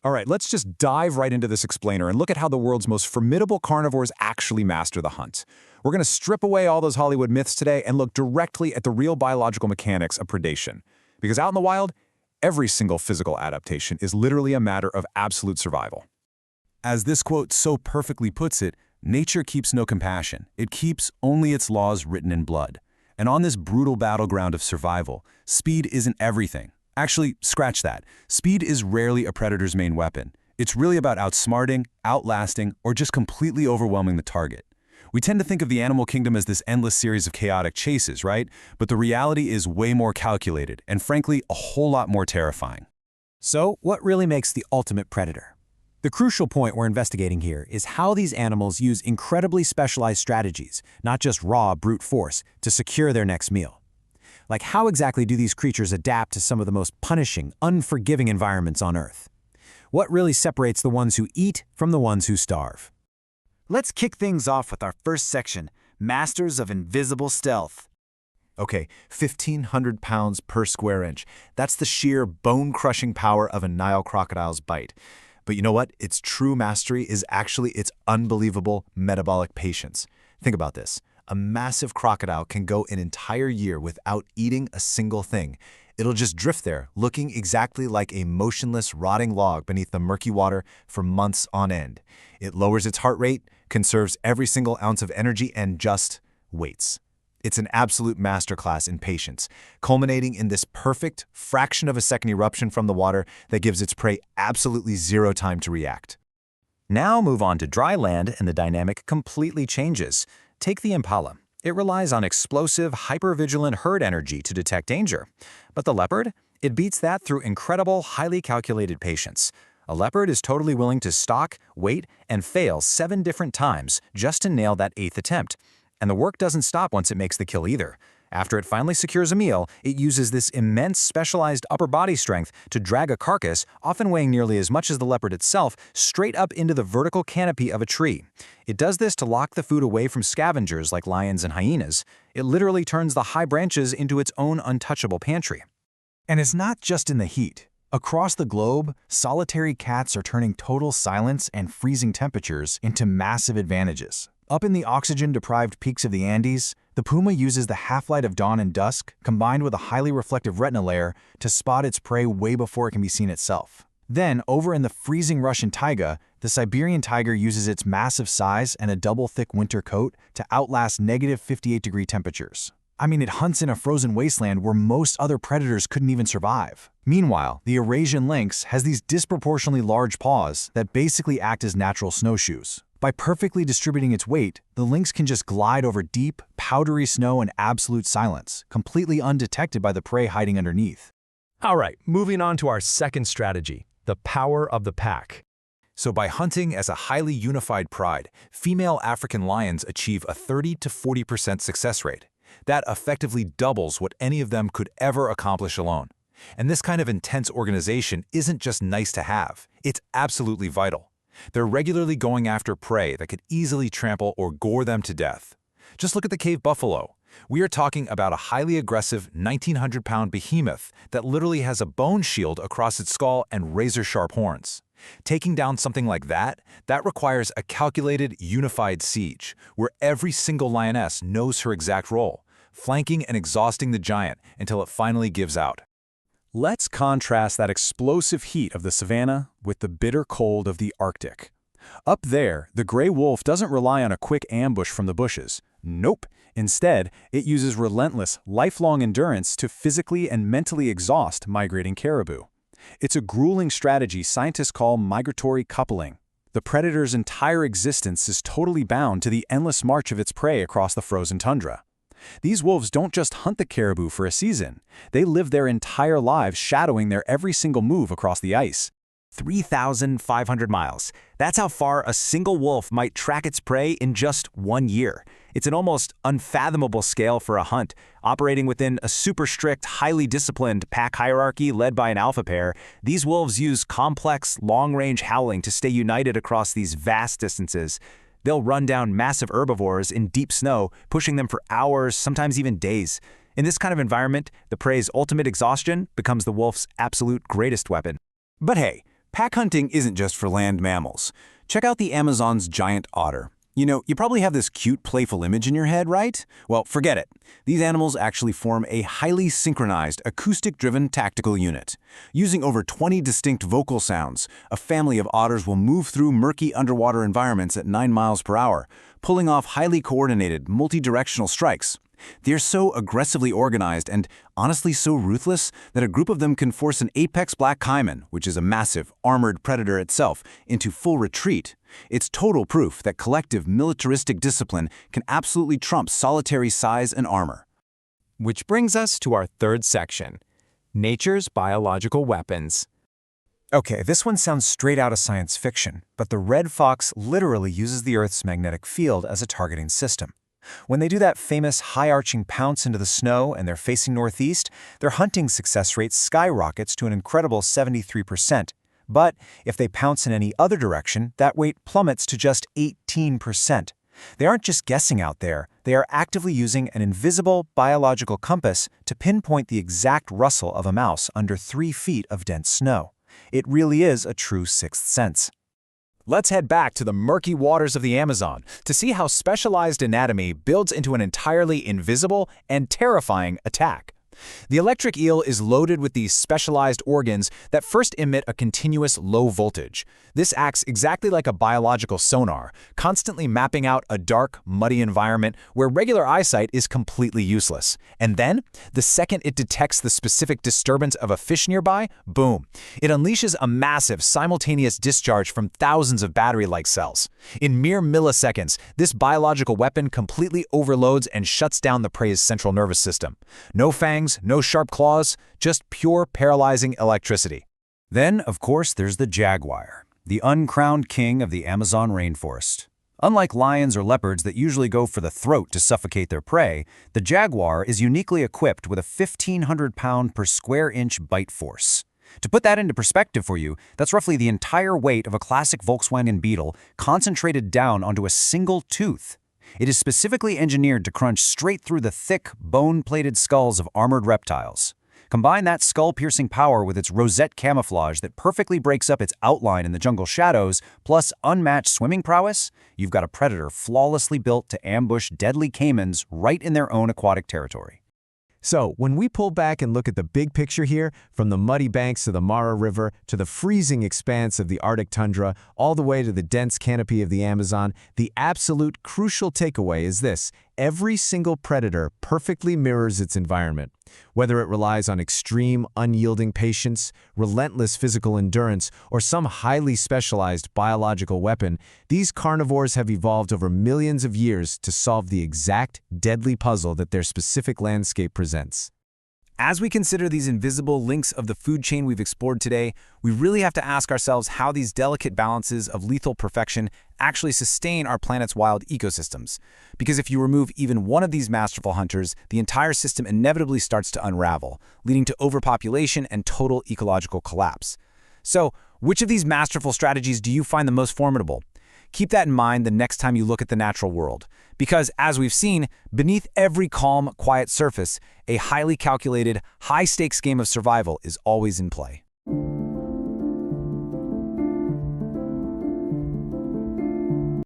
All right, let's just dive right into this explainer and look at how the world's most formidable carnivores actually master the hunt. We're going to strip away all those Hollywood myths today and look directly at the real biological mechanics of predation. Because out in the wild, every single physical adaptation is literally a matter of absolute survival. As this quote so perfectly puts it, nature keeps no compassion. It keeps only its laws written in blood. And on this brutal battleground of survival, speed isn't everything. Actually, scratch that. Speed is rarely a predator's main weapon. It's really about outsmarting, outlasting, or just completely overwhelming the target. We tend to think of the animal kingdom as this endless series of chaotic chases, right? But the reality is way more calculated, and frankly, a whole lot more terrifying. So, what really makes the ultimate predator? The crucial point we're investigating here is how these animals use incredibly specialized strategies, not just raw brute force, to secure their next meal. Like, how exactly do these creatures adapt to some of the most punishing, unforgiving environments on Earth? What really separates the ones who eat from the ones who starve? Let's kick things off with our first section, Masters of Invisible Stealth. Okay, 1,500 pounds per square inch. That's the sheer bone-crushing power of a Nile crocodile's bite. But you know what? Its true mastery is actually its unbelievable metabolic patience. Think about this. A massive crocodile can go an entire year without eating a single thing. It'll just drift there, looking exactly like a motionless, rotting log beneath the murky water for months on end. It lowers its heart rate, conserves every single ounce of energy, and just waits. It's an absolute masterclass in patience, culminating in this perfect fraction-of-a-second eruption from the water that gives its prey absolutely zero time to react. Now move on to dry land and the dynamic completely changes. Take the impala. It relies on explosive, hypervigilant herd energy to detect danger. But the leopard? It beats that through incredible, highly calculated patience. A leopard is totally willing to stalk, wait, and fail 7 different times just to nail that 8th attempt. And the work doesn't stop once it makes the kill either. After it finally secures a meal, it uses this immense specialized upper body strength to drag a carcass, often weighing nearly as much as the leopard itself, straight up into the vertical canopy of a tree. It does this to lock the food away from scavengers like lions and hyenas. It literally turns the high branches into its own untouchable pantry. And it's not just in the heat. Across the globe, solitary cats are turning total silence and freezing temperatures into massive advantages. Up in the oxygen-deprived peaks of the Andes, the puma uses the half-light of dawn and dusk, combined with a highly reflective retina layer, to spot its prey way before it can be seen itself. Then, over in the freezing Russian taiga, the Siberian tiger uses its massive size and a double-thick winter coat to outlast negative 58-degree temperatures. I mean, it hunts in a frozen wasteland where most other predators couldn't even survive. Meanwhile, the Eurasian lynx has these disproportionately large paws that basically act as natural snowshoes. By perfectly distributing its weight, the lynx can just glide over deep, powdery snow in absolute silence, completely undetected by the prey hiding underneath. All right, moving on to our second strategy, the power of the pack. So by hunting as a highly unified pride, female African lions achieve a 30 to 40% success rate. That effectively doubles what any of them could ever accomplish alone. And this kind of intense organization isn't just nice to have, it's absolutely vital. They're regularly going after prey that could easily trample or gore them to death. Just look at the cave buffalo. We are talking about a highly aggressive 1,900-pound behemoth that literally has a bone shield across its skull and razor-sharp horns. Taking down something like that requires a calculated, unified siege, where every single lioness knows her exact role, flanking and exhausting the giant until it finally gives out. Let's contrast that explosive heat of the savanna with the bitter cold of the Arctic. Up there, the gray wolf doesn't rely on a quick ambush from the bushes. Nope. Instead, it uses relentless, lifelong endurance to physically and mentally exhaust migrating caribou. It's a grueling strategy scientists call migratory coupling. The predator's entire existence is totally bound to the endless march of its prey across the frozen tundra. These wolves don't just hunt the caribou for a season. They live their entire lives shadowing their every single move across the ice. 3,500 miles. That's how far a single wolf might track its prey in just 1 year. It's an almost unfathomable scale for a hunt. Operating within a super strict, highly disciplined pack hierarchy led by an alpha pair, these wolves use complex, long-range howling to stay united across these vast distances. They'll run down massive herbivores in deep snow, pushing them for hours, sometimes even days. In this kind of environment, the prey's ultimate exhaustion becomes the wolf's absolute greatest weapon. But hey, Pack hunting isn't just for land mammals. Check out the Amazon's giant otter. You probably have this cute, playful image in your head, right? Well, forget it. These animals actually form a highly synchronized, acoustic-driven tactical unit. Using over 20 distinct vocal sounds, a family of otters will move through murky underwater environments at 9 miles per hour, pulling off highly coordinated, multi-directional strikes. They're so aggressively organized and honestly so ruthless that a group of them can force an apex black caiman, which is a massive, armored predator itself, into full retreat. It's total proof that collective militaristic discipline can absolutely trump solitary size and armor. Which brings us to our third section, nature's biological weapons. Okay, this one sounds straight out of science fiction, but the red fox literally uses the Earth's magnetic field as a targeting system. When they do that famous high-arching pounce into the snow and they're facing northeast, their hunting success rate skyrockets to an incredible 73%. But if they pounce in any other direction, that rate plummets to just 18%. They aren't just guessing out there, they are actively using an invisible biological compass to pinpoint the exact rustle of a mouse under 3 feet of dense snow. It really is a true sixth sense. Let's head back to the murky waters of the Amazon to see how specialized anatomy builds into an entirely invisible and terrifying attack. The electric eel is loaded with these specialized organs that first emit a continuous low voltage. This acts exactly like a biological sonar, constantly mapping out a dark, muddy environment where regular eyesight is completely useless. And then, the second it detects the specific disturbance of a fish nearby, boom, it unleashes a massive, simultaneous discharge from thousands of battery-like cells. In mere milliseconds, this biological weapon completely overloads and shuts down the prey's central nervous system. No fangs, no sharp claws, just pure paralyzing electricity. Then, of course, there's the jaguar, the uncrowned king of the Amazon rainforest. Unlike lions or leopards that usually go for the throat to suffocate their prey, the jaguar is uniquely equipped with a 1,500-pound per square inch bite force. To put that into perspective for you, that's roughly the entire weight of a classic Volkswagen Beetle concentrated down onto a single tooth. It is specifically engineered to crunch straight through the thick, bone-plated skulls of armored reptiles. Combine that skull-piercing power with its rosette camouflage that perfectly breaks up its outline in the jungle shadows, plus unmatched swimming prowess, you've got a predator flawlessly built to ambush deadly caimans right in their own aquatic territory. So, when we pull back and look at the big picture here, from the muddy banks of the Mara River to the freezing expanse of the Arctic tundra, all the way to the dense canopy of the Amazon, the absolute crucial takeaway is this: every single predator perfectly mirrors its environment. Whether it relies on extreme, unyielding patience, relentless physical endurance, or some highly specialized biological weapon, these carnivores have evolved over millions of years to solve the exact deadly puzzle that their specific landscape presents. As we consider these invisible links of the food chain we've explored today, we really have to ask ourselves how these delicate balances of lethal perfection actually sustain our planet's wild ecosystems. Because if you remove even one of these masterful hunters, the entire system inevitably starts to unravel, leading to overpopulation and total ecological collapse. So, which of these masterful strategies do you find the most formidable? Keep that in mind the next time you look at the natural world. Because, as we've seen, beneath every calm, quiet surface, a highly calculated, high-stakes game of survival is always in play.